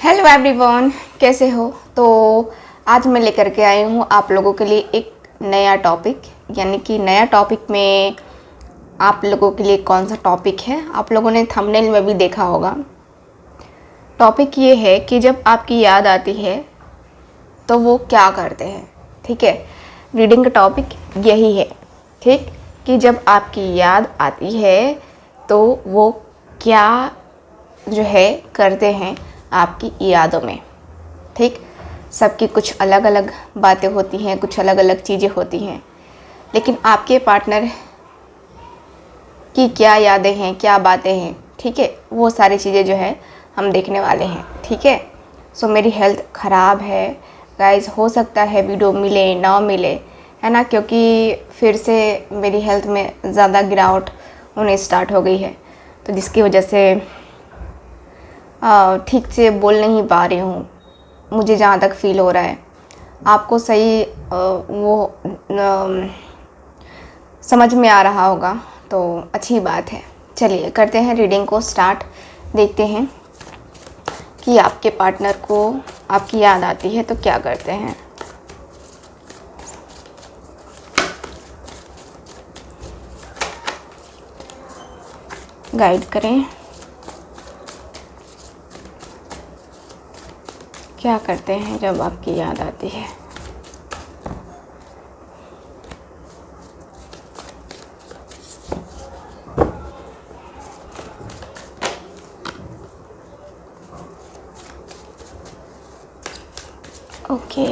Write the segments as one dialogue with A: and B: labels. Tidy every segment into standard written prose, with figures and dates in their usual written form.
A: Hello everyone, कैसे हो। तो आज मैं लेकर के आई हूँ आप लोगों के लिए एक नया टॉपिक। यानी कि नया टॉपिक में आप लोगों के लिए कौन सा टॉपिक है, आप लोगों ने थंबनेल में भी देखा होगा। टॉपिक ये है कि जब आपकी याद आती है तो वो क्या करते हैं। ठीक है, रीडिंग का टॉपिक यही है। ठीक, कि जब आपकी याद आती है तो वो क्या जो है करते हैं आपकी यादों में। ठीक, सबकी कुछ अलग अलग बातें होती हैं, कुछ अलग अलग चीज़ें होती हैं, लेकिन आपके पार्टनर की क्या यादें हैं, क्या बातें हैं, ठीक है, वो सारी चीज़ें जो है हम देखने वाले हैं। ठीक है, सो मेरी हेल्थ ख़राब है गाइस, हो सकता है वीडियो मिले ना मिले, है ना, क्योंकि फिर से मेरी हेल्थ में ज़्यादा गिरावट होने स्टार्ट हो गई है, तो जिसकी वजह से ठीक से बोल नहीं पा रही हूँ। मुझे जहाँ तक फ़ील हो रहा है, आपको सही समझ में आ रहा होगा, तो अच्छी बात है। चलिए करते हैं रीडिंग को स्टार्ट। देखते हैं कि आपके पार्टनर को आपकी याद आती है तो क्या करते हैं। गाइड करें, क्या करते हैं जब आपकी याद आती है। ओके,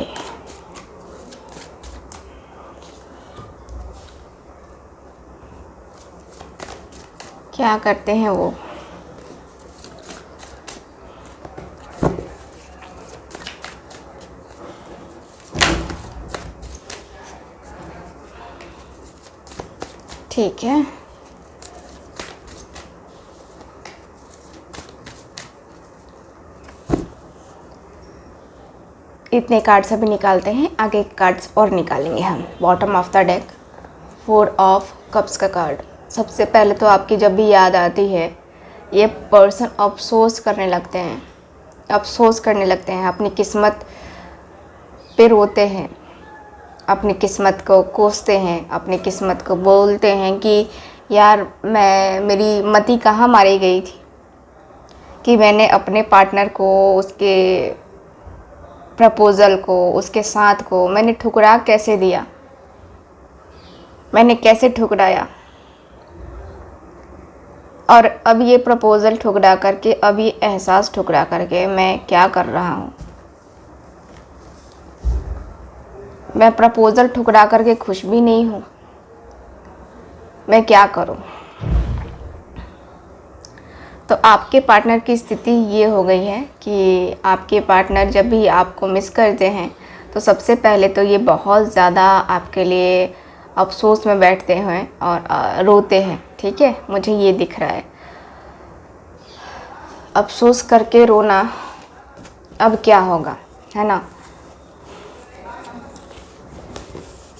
A: क्या करते हैं वो। ठीक है, इतने कार्ड्स अभी निकालते हैं, आगे कार्ड्स और निकालेंगे हम। Bottom of the deck 4 of cups का कार्ड। सबसे पहले तो आपकी जब भी याद आती है, ये पर्सन अफसोस करने लगते हैं, अफसोस करने लगते हैं, अपनी किस्मत पे रोते हैं, अपनी किस्मत को कोसते हैं, अपनी किस्मत को बोलते हैं कि यार मेरी मति कहाँ मारी गई थी कि मैंने अपने पार्टनर को, उसके प्रपोज़ल को, उसके साथ को मैंने ठुकरा कैसे दिया, मैंने कैसे ठुकराया। और अब ये प्रपोज़ल ठुकरा करके, अब ये एहसास ठुकरा करके मैं क्या कर रहा हूँ। मैं प्रपोज़ल ठुकरा करके खुश भी नहीं हूँ, मैं क्या करूँ। तो आपके पार्टनर की स्थिति ये हो गई है कि आपके पार्टनर जब भी आपको मिस करते हैं तो सबसे पहले तो ये बहुत ज़्यादा आपके लिए अफसोस में बैठते हैं और रोते हैं। ठीक है, मुझे ये दिख रहा है, अफसोस करके रोना। अब क्या होगा, है ना।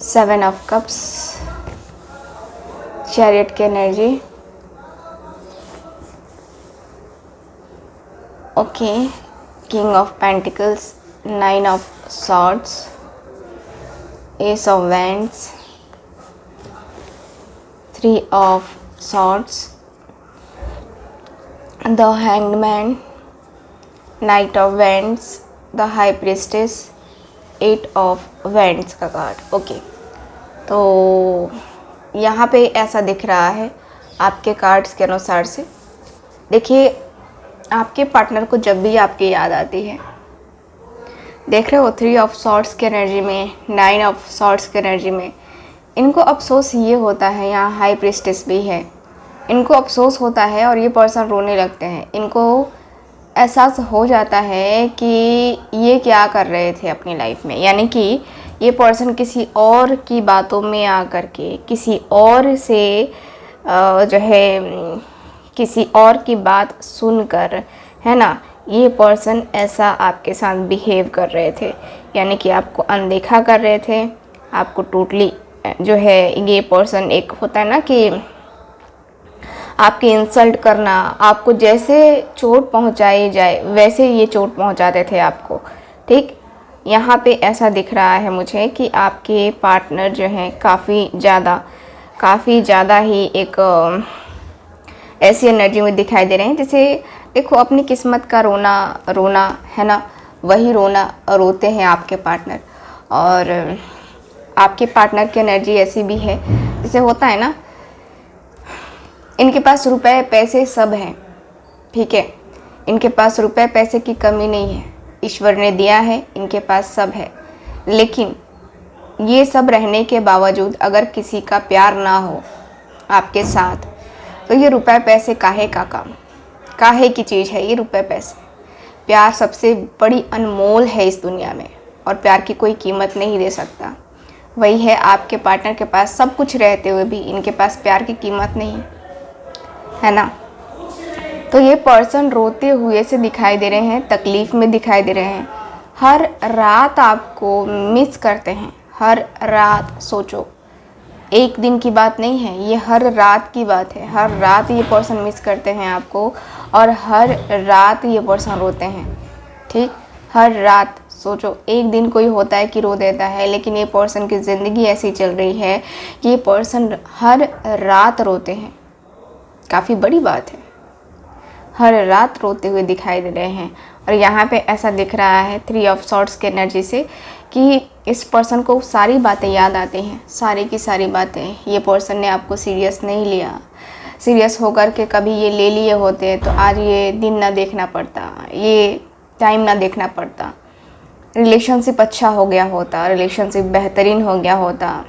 A: 7 ऑफ कप्स, चैरियट की energy. Okay, king of pentacles, 9 of swords, S of wands, 3 of swords, the hanged man, night of wands, the high priestess, 8 of wands का कार्ड। ओके, तो यहाँ पे ऐसा दिख रहा है आपके कार्ड्स के अनुसार से। देखिए, आपके पार्टनर को जब भी आपकी याद आती है, देख रहे हो 3 ऑफ सॉर्ड्स की एनर्जी में, 9 ऑफ सॉर्ड्स की एनर्जी में, इनको अफसोस ये होता है, यहाँ हाई प्रिस्टेस भी है, इनको अफसोस होता है और ये पर्सन रोने लगते हैं। इनको एहसास हो जाता है कि ये क्या कर रहे थे अपनी लाइफ में। यानी कि ये पर्सन किसी और की बातों में आकर के, किसी और से जो है, किसी और की बात सुनकर, है ना, ये पर्सन ऐसा आपके साथ बिहेव कर रहे थे। यानी कि आपको अनदेखा कर रहे थे, आपको टोटली जो है, ये पर्सन एक होता है ना कि आपकी इंसल्ट करना, आपको जैसे चोट पहुंचाई जाए वैसे ये चोट पहुंचाते थे आपको। ठीक, यहाँ पे ऐसा दिख रहा है मुझे कि आपके पार्टनर जो हैं काफ़ी ज़्यादा ही एक ऐसी एनर्जी में दिखाई दे रहे हैं जैसे देखो अपनी किस्मत का रोना है ना, वही रोना रोते हैं आपके पार्टनर। और आपके पार्टनर की एनर्जी ऐसी भी है जैसे होता है ना, इनके पास रुपए पैसे सब हैं, ठीक है, इनके पास रुपए पैसे की कमी नहीं है, ईश्वर ने दिया है, इनके पास सब है। लेकिन ये सब रहने के बावजूद अगर किसी का प्यार ना हो आपके साथ, तो ये रुपए पैसे काहे का काम, काहे की चीज़ है ये रुपए पैसे। प्यार सबसे बड़ी अनमोल है इस दुनिया में, और प्यार की कोई कीमत नहीं दे सकता। वही है आपके पार्टनर के पास सब कुछ रहते हुए भी इनके पास प्यार की कीमत नहीं है ना। तो ये पर्सन रोते हुए से दिखाई दे रहे हैं, तकलीफ़ में दिखाई दे रहे हैं, हर रात आपको मिस करते हैं, हर रात। सोचो, एक दिन की बात नहीं है, ये हर रात की बात है। हर रात ये पर्सन मिस करते हैं आपको, और हर रात ये पर्सन रोते हैं। ठीक, हर रात। सोचो, एक दिन कोई होता है कि रो देता है, लेकिन ये पर्सन की ज़िंदगी ऐसी चल रही है कि ये पर्सन हर रात रोते हैं। काफ़ी बड़ी बात है, हर रात रोते हुए दिखाई दे रहे हैं। और यहाँ पे ऐसा दिख रहा है 3 ऑफ सॉर्ड्स की एनर्जी से कि इस पर्सन को सारी बातें याद आती हैं, सारी की सारी बातें। ये पर्सन ने आपको सीरियस नहीं लिया, सीरियस होकर के कभी ये ले लिए होते तो आज ये दिन ना देखना पड़ता, ये टाइम ना देखना पड़ता, रिलेशनशिप अच्छा हो गया होता, रिलेशनशिप बेहतरीन हो गया होता।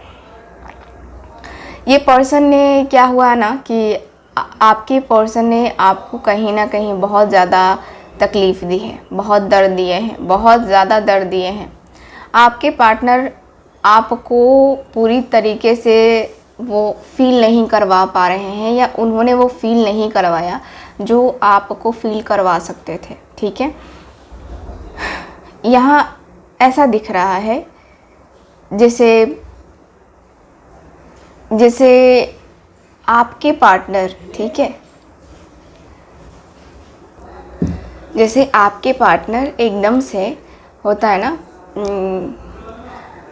A: ये पर्सन ने क्या हुआ ना कि आपके पर्सन ने आपको कहीं ना कहीं बहुत ज़्यादा तकलीफ़ दी है, बहुत दर्द दिए हैं, बहुत ज़्यादा दर्द दिए हैं। आपके पार्टनर आपको पूरी तरीके से वो फील नहीं करवा पा रहे हैं, या उन्होंने वो फील नहीं करवाया जो आपको फील करवा सकते थे। ठीक है, यहाँ ऐसा दिख रहा है जैसे आपके पार्टनर, ठीक है, जैसे आपके पार्टनर एकदम से होता है ना,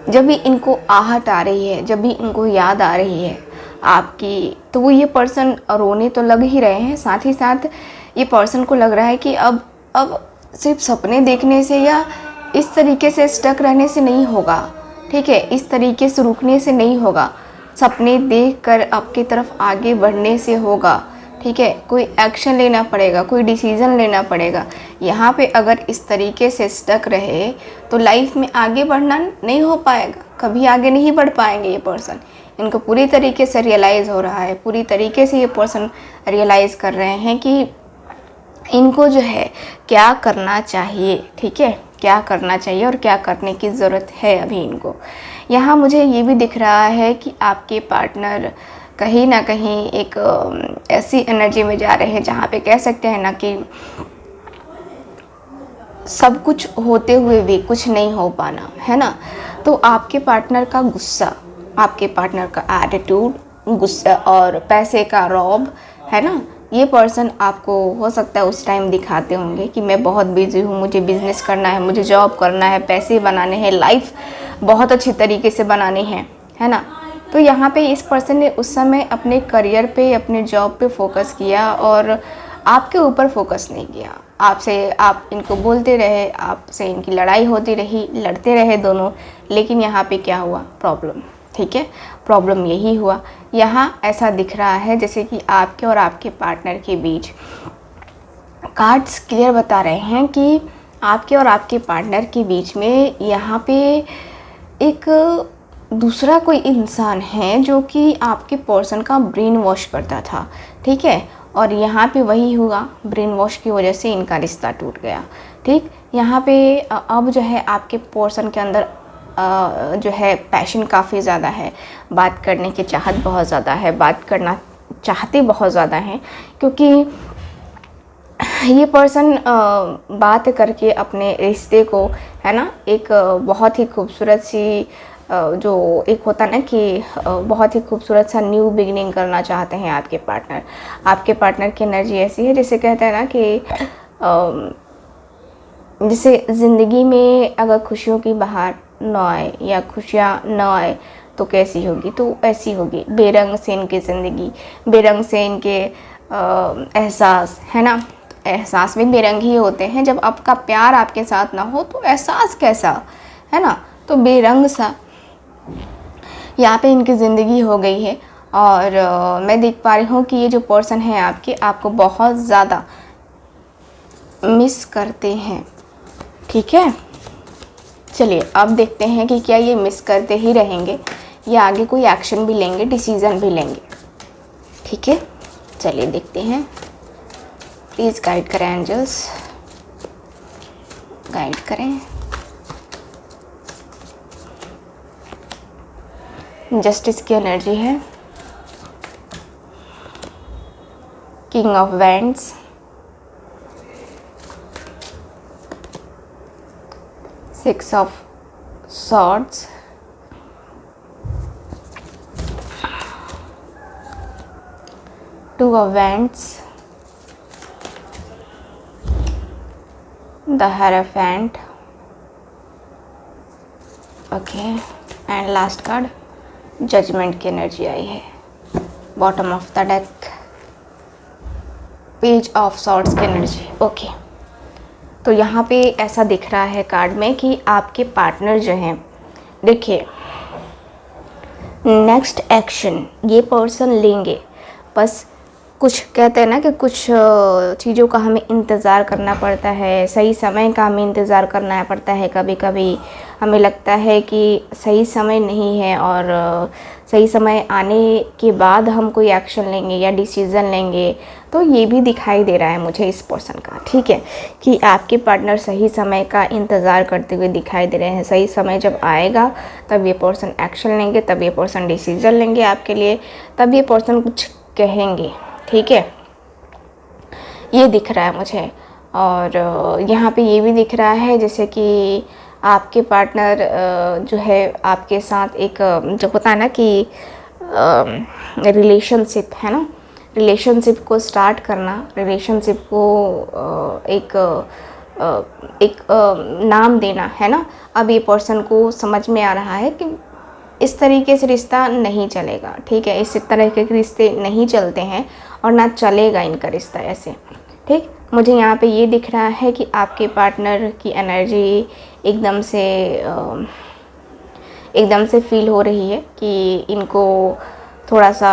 A: जब भी इनको आहट आ रही है, जब भी इनको याद आ रही है आपकी, तो वो ये पर्सन रोने तो लग ही रहे हैं, साथ ही साथ ये पर्सन को लग रहा है कि अब सिर्फ सपने देखने से या इस तरीके से स्टक रहने से नहीं होगा। ठीक है, इस तरीके से रुकने से नहीं होगा, सपने देखकर आपकी तरफ आगे बढ़ने से होगा। ठीक है, कोई एक्शन लेना पड़ेगा, कोई डिसीज़न लेना पड़ेगा। यहाँ पे अगर इस तरीके से स्टक रहे तो लाइफ में आगे बढ़ना नहीं हो पाएगा, कभी आगे नहीं बढ़ पाएंगे ये पर्सन। इनको पूरी तरीके से रियलाइज़ हो रहा है, पूरी तरीके से ये पर्सन रियलाइज़ कर रहे हैं कि इनको जो है क्या करना चाहिए। ठीक है, क्या करना चाहिए और क्या करने की ज़रूरत है अभी इनको। यहाँ मुझे ये भी दिख रहा है कि आपके पार्टनर कहीं ना कहीं एक ऐसी एनर्जी में जा रहे हैं जहाँ पे कह सकते हैं ना कि सब कुछ होते हुए भी कुछ नहीं हो पाना, है ना। तो आपके पार्टनर का गुस्सा, आपके पार्टनर का एटीट्यूड, गुस्सा और पैसे का रौब, है ना, ये पर्सन आपको हो सकता है उस टाइम दिखाते होंगे कि मैं बहुत बिजी हूँ, मुझे बिज़नेस करना है, मुझे जॉब करना है, पैसे बनाने हैं, लाइफ बहुत अच्छी तरीके से बनानी है ना। तो यहाँ पे इस पर्सन ने उस समय अपने करियर पे, अपने जॉब पे फोकस किया और आपके ऊपर फोकस नहीं किया। आप इनको बोलते रहे, आपसे इनकी लड़ाई होती रही, लड़ते रहे दोनों, लेकिन यहाँ पे क्या हुआ, प्रॉब्लम। ठीक है, प्रॉब्लम यही हुआ। यहाँ ऐसा दिख रहा है जैसे कि आपके और आपके पार्टनर के बीच कार्ड्स क्लियर बता रहे हैं कि आपके और आपके पार्टनर के बीच में यहाँ पे एक दूसरा कोई इंसान है जो कि आपके पर्सन का ब्रेन वॉश करता था। ठीक है, और यहाँ पे वही हुआ, ब्रेन वॉश की वजह से इनका रिश्ता टूट गया। ठीक, यहाँ पे अब जो है आपके पर्सन के अंदर जो है पैशन काफ़ी ज़्यादा है, बात करने की चाहत बहुत ज़्यादा है, बात करना चाहते बहुत ज़्यादा हैं, क्योंकि ये पर्सन बात करके अपने रिश्ते को, है ना, एक बहुत ही खूबसूरत सी जो एक होता ना कि बहुत ही खूबसूरत सा न्यू बिगिनिंग करना चाहते हैं आपके पार्टनर। आपके पार्टनर की एनर्जी ऐसी है जैसे कहते हैं ना कि जैसे ज़िंदगी में अगर खुशियों की बहार न आए या खुशियाँ न आए तो कैसी होगी, तो ऐसी होगी। बेरंग से इनकी ज़िंदगी, बेरंग से इनके एहसास, है ना। एहसास भी बेरंग ही होते हैं। जब आपका प्यार आपके साथ ना हो तो एहसास कैसा, है ना। तो बेरंग सा यहाँ पे इनकी ज़िंदगी हो गई है। और मैं देख पा रही हूँ कि ये जो पर्सन है आपके, आपको बहुत ज़्यादा मिस करते हैं, ठीक है। चलिए अब देखते हैं कि क्या ये मिस करते ही रहेंगे या आगे कोई एक्शन भी लेंगे, डिसीज़न भी लेंगे, ठीक है। चलिए देखते हैं। प्लीज़ गाइड करें एंजल्स, गाइड करें। जस्टिस की एनर्जी है, king of wands, six of swords, two of wands, the hierophant, okay, and last card judgment की एनर्जी आई है। Bottom of the deck page of swords की एनर्जी, ओके। तो यहाँ पे ऐसा दिख रहा है कार्ड में कि आपके पार्टनर जो हैं, देखिए नेक्स्ट एक्शन ये पर्सन लेंगे। बस कुछ कहते हैं ना कि कुछ चीज़ों का हमें इंतज़ार करना पड़ता है, सही समय का हमें इंतज़ार करना पड़ता है। कभी कभी हमें लगता है कि सही समय नहीं है और सही समय आने के बाद हम कोई एक्शन लेंगे या डिसीज़न लेंगे। तो ये भी दिखाई दे रहा है मुझे इस पर्सन का, ठीक है, कि आपके पार्टनर सही समय का इंतज़ार करते हुए दिखाई दे रहे हैं। सही समय जब आएगा तब ये पर्सन एक्शन लेंगे, तब ये पर्सन डिसीज़न लेंगे आपके लिए, तब ये पर्सन कुछ कहेंगे, ठीक है। ये दिख रहा है मुझे। और यहाँ पे ये भी दिख रहा है जैसे कि आपके पार्टनर जो है आपके साथ एक जो होता है ना कि रिलेशनशिप, है ना, रिलेशनशिप को स्टार्ट करना, रिलेशनशिप को एक नाम देना, है ना। अब ये पर्सन को समझ में आ रहा है कि इस तरीके से रिश्ता नहीं चलेगा, ठीक है। इस तरह के रिश्ते नहीं चलते हैं और ना चलेगा इनका रिश्ता ऐसे, ठीक। मुझे यहाँ पे ये दिख रहा है कि आपके पार्टनर की एनर्जी एकदम से फील हो रही है कि इनको थोड़ा सा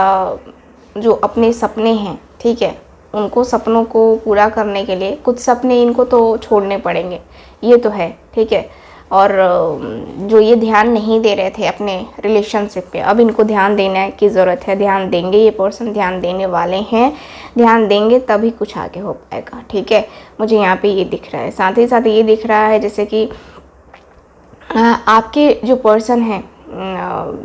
A: जो अपने सपने हैं, ठीक है, उनको सपनों को पूरा करने के लिए कुछ सपने इनको तो छोड़ने पड़ेंगे, ये तो है, ठीक है। और जो ये ध्यान नहीं दे रहे थे अपने रिलेशनशिप पे, अब इनको ध्यान देने की ज़रूरत है। ध्यान देंगे, ये पर्सन ध्यान देने वाले हैं, ध्यान देंगे तभी कुछ आगे हो पाएगा, ठीक है। मुझे यहाँ पे ये दिख रहा है। साथ ही साथ ये दिख रहा है जैसे कि आपके जो पर्सन हैं,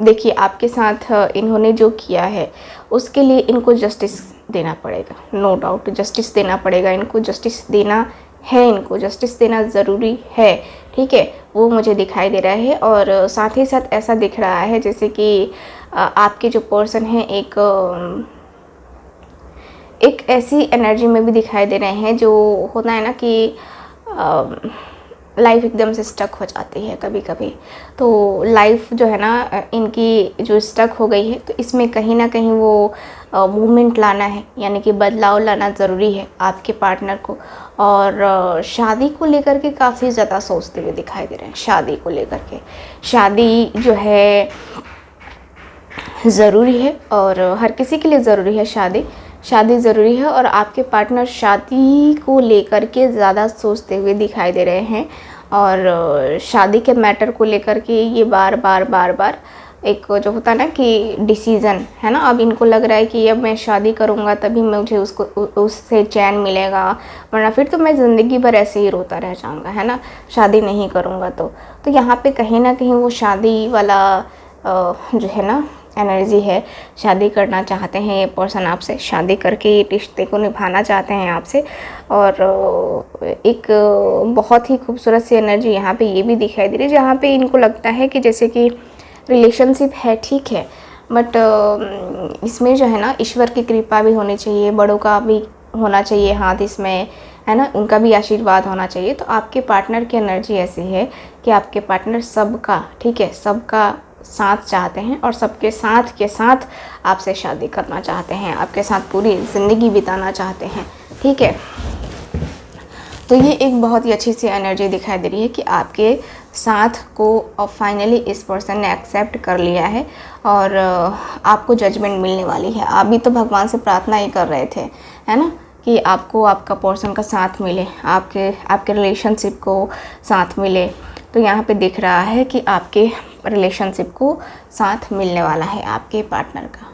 A: देखिए आपके साथ इन्होंने जो किया है उसके लिए इनको जस्टिस देना पड़ेगा, नो डाउट जस्टिस देना पड़ेगा। इनको जस्टिस देना है, इनको जस्टिस देना ज़रूरी है, ठीक है, वो मुझे दिखाई दे रहा है। और साथ ही साथ ऐसा दिख रहा है जैसे कि आपके जो पर्सन हैं एक ऐसी एनर्जी में भी दिखाई दे रहे हैं जो होता है ना कि लाइफ एकदम से स्टक हो जाती है कभी कभी। तो लाइफ जो है ना इनकी जो स्टक हो गई है, तो इसमें कहीं ना कहीं वो मूवमेंट लाना है, यानी कि बदलाव लाना ज़रूरी है आपके पार्टनर को। और शादी को लेकर के काफ़ी ज़्यादा सोचते हुए दिखाई दे रहे हैं। शादी को लेकर के, शादी जो है ज़रूरी है और हर किसी के लिए ज़रूरी है। शादी ज़रूरी है और आपके पार्टनर शादी को लेकर के ज़्यादा सोचते हुए दिखाई दे रहे हैं। और शादी के मैटर को लेकर के ये बार बार एक जो होता है ना कि डिसीज़न, है ना, अब इनको लग रहा है कि अब मैं शादी करूँगा तभी मुझे उससे चैन मिलेगा, वरना फिर तो मैं ज़िंदगी भर ऐसे ही रोता रह जाऊँगा, है ना, शादी नहीं करूँगा तो यहाँ पे कहीं ना कहीं वो शादी वाला जो है ना एनर्जी है। शादी करना चाहते हैं ये पर्सन आपसे, शादी करके ये रिश्ते को निभाना चाहते हैं आपसे। और एक बहुत ही खूबसूरत सी एनर्जी यहाँ पे ये भी दिखाई दे रही है, जहाँ पे इनको लगता है कि जैसे कि रिलेशनशिप है, ठीक है, बट इसमें जो है ना ईश्वर की कृपा भी होनी चाहिए, बड़ों का भी होना चाहिए हाथ इसमें, है ना, उनका भी आशीर्वाद होना चाहिए। तो आपके पार्टनर की एनर्जी ऐसी है कि आपके पार्टनर सबका, ठीक है, सबका साथ चाहते हैं और सबके साथ के साथ आपसे शादी करना चाहते हैं, आपके साथ पूरी ज़िंदगी बिताना चाहते हैं, ठीक है। तो ये एक बहुत ही अच्छी सी एनर्जी दिखाई दे रही है कि आपके साथ को अब फाइनली इस पर्सन ने एक्सेप्ट कर लिया है और आपको जजमेंट मिलने वाली है। आप भी तो भगवान से प्रार्थना ही कर रहे थे, है ना, कि आपको आपका पर्सन का साथ मिले, आपके रिलेशनशिप को साथ मिले। तो यहाँ पे दिख रहा है कि आपके रिलेशनशिप को साथ मिलने वाला है आपके पार्टनर का,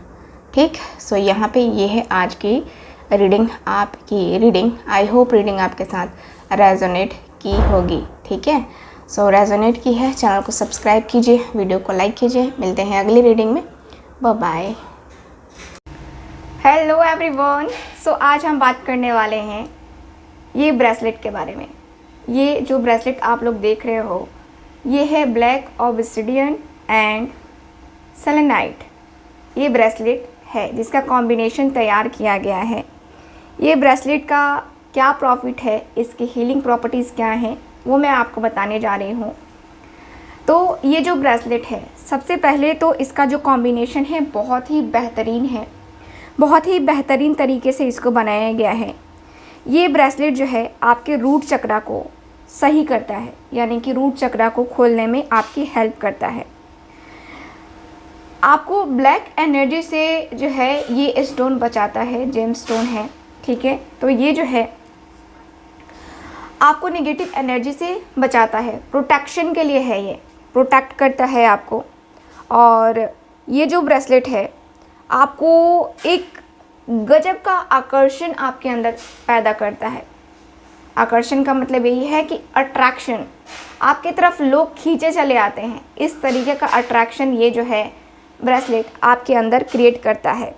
A: ठीक। सो यहाँ पे ये है आज की रीडिंग, आपकी रीडिंग। आई होप रीडिंग आपके साथ रेजोनेट की होगी, ठीक है। सो रेजोनेट की है, चैनल को सब्सक्राइब कीजिए, वीडियो को लाइक कीजिए। मिलते हैं अगली रीडिंग में, बाय बाय। हेलो एवरीवन, सो आज हम बात करने वाले हैं ये ब्रेसलेट के बारे में। ये जो ब्रेसलेट आप लोग देख रहे हो, ये है ब्लैक ऑब्सिडियन एंड सेलेनाइट। ये ब्रेसलेट है जिसका कॉम्बिनेशन तैयार किया गया है। ये ब्रेसलेट का क्या प्रॉफिट है, इसकी हीलिंग प्रॉपर्टीज़ क्या हैं, वो मैं आपको बताने जा रही हूँ। तो ये जो ब्रेसलेट है, सबसे पहले तो इसका जो कॉम्बिनेशन है बहुत ही बेहतरीन है, बहुत ही बेहतरीन तरीके से इसको बनाया गया है। ये ब्रेसलेट जो है आपके रूट चक्रा को सही करता है, यानी कि रूट चक्रा को खोलने में आपकी हेल्प करता है। आपको ब्लैक एनर्जी से जो है ये स्टोन बचाता है, जेम स्टोन है, ठीक है। तो ये जो है आपको नेगेटिव एनर्जी से बचाता है, प्रोटेक्शन के लिए है, ये प्रोटेक्ट करता है आपको। और ये जो ब्रेसलेट है आपको एक गजब का आकर्षण आपके अंदर पैदा करता है। आकर्षण का मतलब यही है कि अट्रैक्शन, आपके तरफ लोग खींचे चले आते हैं, इस तरीके का अट्रैक्शन ये जो है ब्रेसलेट आपके अंदर क्रिएट करता है।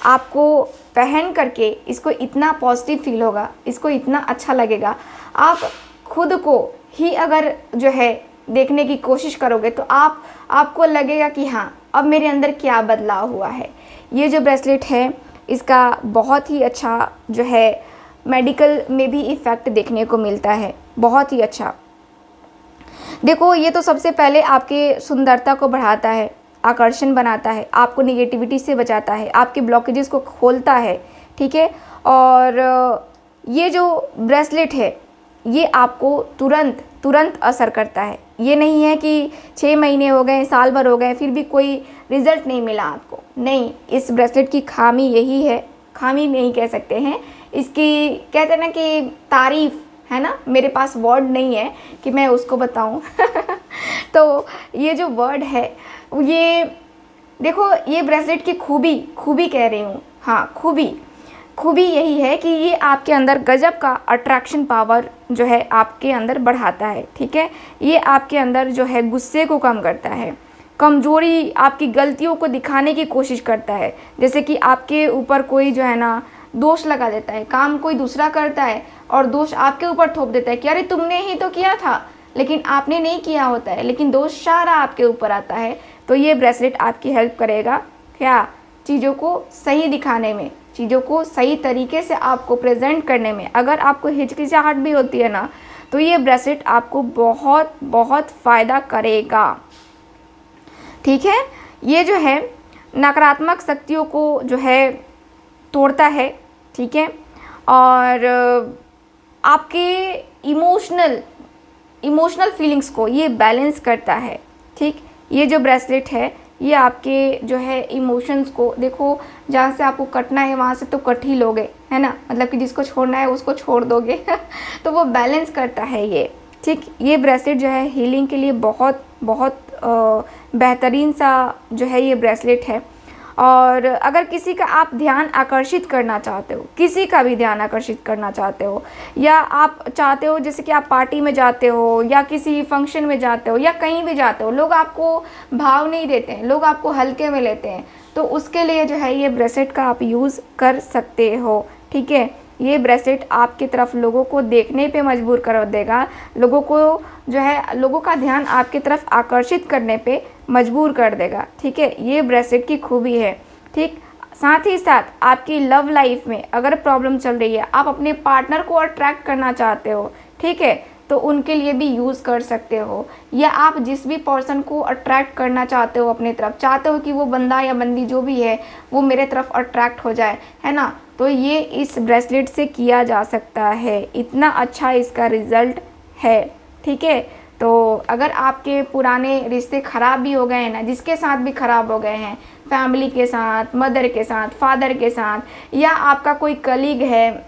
A: आपको पहन करके इसको इतना पॉजिटिव फील होगा, इसको इतना अच्छा लगेगा, आप खुद को ही अगर जो है देखने की कोशिश करोगे तो आपको लगेगा कि हाँ, अब मेरे अंदर क्या बदलाव हुआ है। ये जो ब्रेसलेट है इसका बहुत ही अच्छा जो है मेडिकल में भी इफ़ेक्ट देखने को मिलता है, बहुत ही अच्छा। देखो, ये तो सबसे पहले आपके सुंदरता को बढ़ाता है, आकर्षण बनाता है, आपको निगेटिविटी से बचाता है, आपके ब्लॉकेजेस को खोलता है, ठीक है। और ये जो ब्रेसलेट है ये आपको तुरंत असर करता है। ये नहीं है कि 6 महीने हो गए, साल भर हो गए, फिर भी कोई रिज़ल्ट नहीं मिला आपको, नहीं। इस ब्रेसलेट की खामी यही है, खामी नहीं कह सकते हैं इसकी, कहते हैं ना कि तारीफ़, है ना, मेरे पास वर्ड नहीं है कि मैं उसको बताऊं। तो ये जो वर्ड है, ये देखो, ये ब्रेसलेट की खूबी कह रही हूँ, हाँ, खूबी यही है कि ये आपके अंदर गजब का अट्रैक्शन पावर जो है आपके अंदर बढ़ाता है, ठीक है। ये आपके अंदर जो है गुस्से को कम करता है, कमज़ोरी, आपकी गलतियों को दिखाने की कोशिश करता है। जैसे कि आपके ऊपर कोई जो है ना दोष लगा देता है, काम कोई दूसरा करता है और दोष आपके ऊपर थोप देता है कि अरे तुमने ही तो किया था, लेकिन आपने नहीं किया होता है, लेकिन दोष सारा आपके ऊपर आता है। तो ये ब्रेसलेट आपकी हेल्प करेगा क्या, चीज़ों को सही दिखाने में, चीज़ों को सही तरीके से आपको प्रेजेंट करने में। अगर आपको हिचकिचाहट भी होती है ना, तो ये ब्रेसलेट आपको बहुत फ़ायदा करेगा, ठीक है। ये जो है नकारात्मक शक्तियों को जो है तोड़ता है, ठीक है। और आपके इमोशनल फीलिंग्स को ये बैलेंस करता है, ठीक। ये जो ब्रेसलेट है ये आपके जो है इमोशंस को, देखो, जहाँ से आपको कटना है वहाँ से तो कट ही लोगे, है ना, मतलब कि जिसको छोड़ना है उसको छोड़ दोगे। तो वो बैलेंस करता है ये, ठीक। ये ब्रेसलेट जो है हीलिंग के लिए बहुत बेहतरीन सा जो है ये ब्रेसलेट है। और अगर किसी का आप ध्यान आकर्षित करना चाहते हो, किसी का भी ध्यान आकर्षित करना चाहते हो, या आप चाहते हो जैसे कि आप पार्टी में जाते हो या किसी फंक्शन में जाते हो या कहीं भी जाते हो, लोग आपको भाव नहीं देते हैं, लोग आपको हल्के में लेते हैं, तो उसके लिए जो है ये ब्रेसलेट का आप यूज़ कर सकते हो, ठीक है। ये ब्रेसलेट आपकी तरफ लोगों को देखने पे मजबूर कर देगा, लोगों को जो है लोगों का ध्यान आपकी तरफ आकर्षित करने पे मजबूर कर देगा। ठीक है, ये ब्रेसलेट की खूबी है। ठीक, साथ ही साथ आपकी लव लाइफ में अगर प्रॉब्लम चल रही है, आप अपने पार्टनर को अट्रैक्ट करना चाहते हो, ठीक है, तो उनके लिए भी यूज़ कर सकते हो। या आप जिस भी पर्सन को अट्रैक्ट करना चाहते हो अपनी तरफ, चाहते हो कि वो बंदा या बंदी जो भी है वो मेरे तरफ अट्रैक्ट हो जाए, है ना, तो ये इस ब्रेसलेट से किया जा सकता है। इतना अच्छा इसका रिज़ल्ट है। ठीक है, तो अगर आपके पुराने रिश्ते ख़राब भी हो गए हैं ना, जिसके साथ भी ख़राब हो गए हैं, फैमिली के साथ, मदर के साथ, फादर के साथ, या आपका कोई कलीग है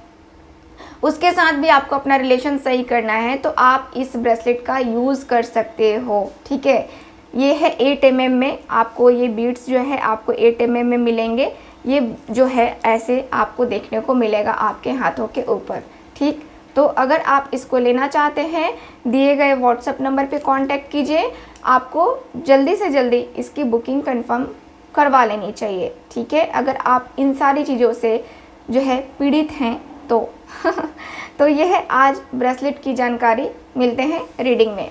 A: उसके साथ भी आपको अपना रिलेशन सही करना है, तो आप इस ब्रेसलेट का यूज़ कर सकते हो। ठीक है, ये है 8 mm में, आपको ये बीड्स जो है आपको 8 mm में मिलेंगे। ये जो है ऐसे आपको देखने को मिलेगा आपके हाथों के ऊपर। ठीक, तो अगर आप इसको लेना चाहते हैं, दिए गए व्हाट्सएप नंबर पे कांटेक्ट कीजिए। आपको जल्दी से जल्दी इसकी बुकिंग कंफर्म करवा लेनी चाहिए। ठीक है, अगर आप इन सारी चीज़ों से जो है पीड़ित हैं तो तो ये है आज ब्रेसलेट की जानकारी। मिलते हैं रीडिंग में।